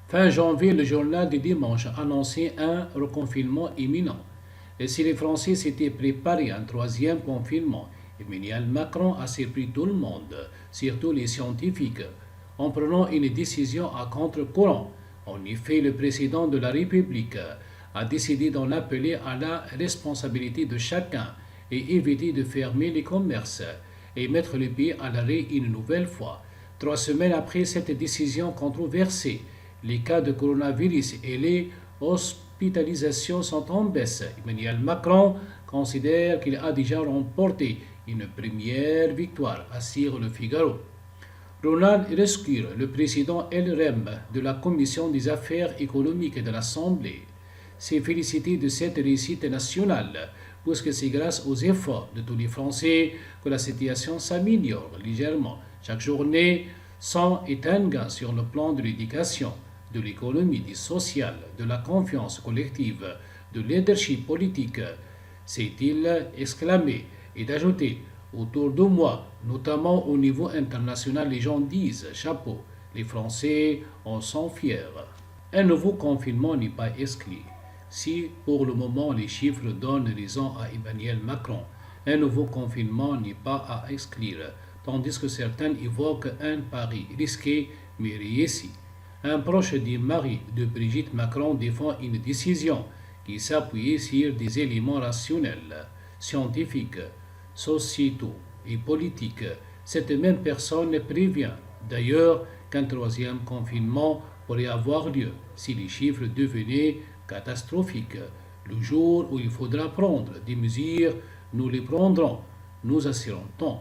Fin janvier, le journal du dimanche annonçait un reconfinement imminent. Et si les Français s'étaient préparés à un troisième confinement, Emmanuel Macron a surpris tout le monde, surtout les scientifiques, en prenant une décision à contre-courant. En effet, le président de la République a décidé d'en appeler à la responsabilité de chacun et éviter de fermer les commerces et mettre le pays à l'arrêt une nouvelle fois. 3 semaines après cette décision controversée, les cas de coronavirus et les hospitalisations sont en baisse. Emmanuel Macron considère qu'il a déjà remporté une première victoire, assure le Figaro. Ronald Lescure, le président LREM de la Commission des affaires économiques de l'Assemblée, s'est félicité de cette réussite nationale, puisque c'est grâce aux efforts de tous les Français que la situation s'améliore légèrement. Chaque journée, sans est un gain sur le plan de l'éducation, de l'économie, du social, de la confiance collective, de leadership politique, s'est-il exclamé, et d'ajouter autour de moi, notamment au niveau international, les gens disent chapeau, les Français en sont fiers. Un nouveau confinement n'est pas exclu. Si pour le moment les chiffres donnent raison à Emmanuel Macron, un nouveau confinement n'est pas à exclure, tandis que certains évoquent un pari risqué mais réussi. Un proche du mari de Brigitte Macron défend une décision qui s'appuie sur des éléments rationnels, scientifiques, sociétaux et politiques. Cette même personne prévient d'ailleurs qu'un troisième confinement pourrait avoir lieu si les chiffres devenaient catastrophiques. Le jour où il faudra prendre des mesures, nous les prendrons, nous assurons-t-on.